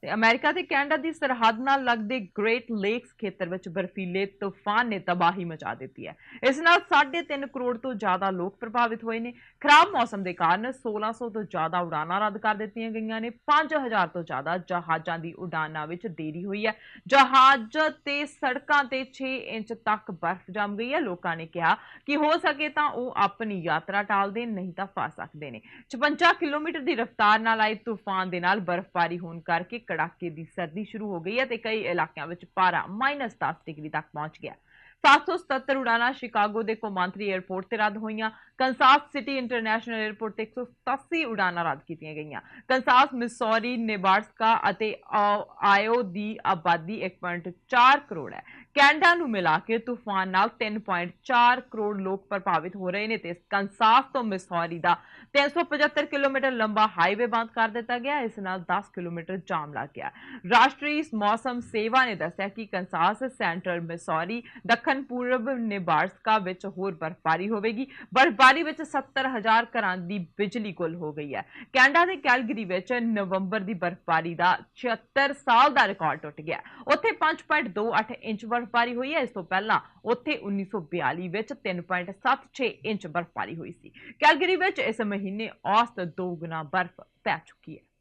ਤੇ ਅਮਰੀਕਾ ਤੇ ਕੈਨੇਡਾ ਦੀ ਸਰਹੱਦ ਨਾਲ ਲੱਗਦੇ ਗ੍ਰੇਟ ਲੇਕਸ ਖੇਤਰ ਵਿੱਚ ਬਰਫੀਲੇ ਤੂਫਾਨ ਨੇ ਤਬਾਹੀ ਮਚਾ ਦਿੱਤੀ ਹੈ। ਇਸ ਨਾਲ 3.5 ਕਰੋੜ ਤੋਂ ਜ਼ਿਆਦਾ ਲੋਕ ਪ੍ਰਭਾਵਿਤ ਹੋਏ ਨੇ। ਖਰਾਬ ਮੌਸਮ ਦੇ ਕਾਰਨ 1600 ਤੋਂ ਜ਼ਿਆਦਾ ਉਡਾਨਾਂ ਰੱਦ ਕਰ ਦਿੱਤੀਆਂ ਗਈਆਂ ਨੇ। 5000 ਤੋਂ ਜ਼ਿਆਦਾ ਜਹਾਜ਼ਾਂ ਦੀ ਉਡਾਨਾਂ ਵਿੱਚ ਦੇਰੀ ਹੋਈ ਹੈ। ਜਹਾਜ਼ ਤੇ ਸੜਕਾਂ ਤੇ 6 ਇੰਚ ਤੱਕ ਬਰਫ਼ ਜੰਮ ਗਈ ਹੈ। ਲੋਕਾਂ ਨੇ ਕਿਹਾ ਕਿ ਹੋ ਸਕੇ ਤਾਂ ਉਹ ਆਪਣੀ ਯਾਤਰਾ ਟਾਲ ਦੇਣ, ਨਹੀਂ ਤਾਂ ਫਸ ਸਕਦੇ ਨੇ। 56 ਕਿਲੋਮੀਟਰ ਦੀ ਰਫ਼ਤਾਰ ਨਾਲ ਆਏ ਤੂਫਾਨ ਦੇ ਨਾਲ ਬਰਫ਼ਬਾਰੀ ਹੋਣ ਕਰਕੇ ਕੜਾਕੇ ਦੀ ਸਰਦੀ ਸ਼ੁਰੂ ਹੋ ਗਈ ਹੈ ਤੇ ਕਈ ਇਲਾਕਿਆਂ ਵਿੱਚ ਪਾਰਾ -10 ਡਿਗਰੀ ਤੱਕ ਪਹੁੰਚ ਗਿਆ। 777 ਉਡਾਨਾਂ ਸ਼ਿਕਾਗੋ ਦੇ ਕੌਮਾਂਤਰੀ ਏਅਰਪੋਰਟ ਤੇ ਰੱਦ ਹੋਈਆਂ। ਕੰਸਾਸ ਸਿਟੀ ਇੰਟਰਨੈਸ਼ਨਲ ਏਅਰਪੋਰਟ ਤੇ 187 ਉਡਾਨਾਂ ਰੱਦ ਕੀਤੀਆਂ ਗਈਆਂ। ਕੰਸਾਸ, ਮਿਸੌਰੀ, ਨੇਬਰਾਸਕਾ ਅਤੇ ਆਇਓ ਦੀ ਆਬਾਦੀ 1.4 ਕਰੋੜ ਹੈ। ਕੈਨੇਡਾ ਨੂੰ ਮਿਲਾ ਕੇ ਤੂਫਾਨ ਨਾਲ 3.4 ਕਰੋੜ ਲੋਕ ਪ੍ਰਭਾਵਿਤ ਹੋ ਰਹੇ ਨੇ ਤੇ ਕੰਸਾਸ ਤੋਂ ਮਿਸੌਰੀ ਦਾ 375 ਕਿਲੋਮੀਟਰ ਲੰਬਾ ਹਾਈਵੇ ਬੰਦ ਕਰ ਦਿੱਤਾ ਗਿਆ। ਇਸ ਨਾਲ 10 ਕਿਲੋਮੀਟਰ ਜਾਮ ਲੱਗ ਗਿਆ। ਰਾਸ਼ਟਰੀ ਮੌਸਮ ਸੇਵਾ ਨੇ ਦੱਸਿਆ ਕਿ ਕੰਸਾਸ, ਸੈਂਟਰਲ ਮਿਸੌਰੀ, ਦੱਖਣ ਪੂਰਬ ਨੇਬਰਾਸਕਾ ਵਿੱਚ ਹੋਰ ਬਰਫ਼ਬਾਰੀ ਹੋਵੇਗੀ। ਬਰਫ਼ਬਾਰੀ ਵਿੱਚ 70,000 ਘਰਾਂ ਦੀ ਬਿਜਲੀ ਗੁੱਲ ਹੋ ਗਈ ਹੈ। ਕੈਨੇਡਾ ਦੇ ਕੈਲਗਰੀ ਵਿੱਚ ਨਵੰਬਰ ਦੀ ਬਰਫ਼ਬਾਰੀ ਦਾ 76 ਸਾਲ ਦਾ ਰਿਕਾਰਡ ਟੁੱਟ ਗਿਆ। ਉੱਥੇ 5.28 ਇੰਚ ਬਰਫ਼ਬਾਰੀ ਹੋਈ ਹੈ। ਇਸ ਤੋਂ ਪਹਿਲਾਂ ਉੱਥੇ 1942 ਵਿੱਚ 3.76 ਇੰਚ ਬਰਫ਼ਬਾਰੀ ਹੋਈ ਸੀ। ਕੈਲਗਰੀ ਵਿੱਚ ਇਸ ਮਹੀਨੇ ਔਸਤ 2 ਗੁਣਾ ਬਰਫ਼ ਪੈ ਚੁੱਕੀ ਹੈ।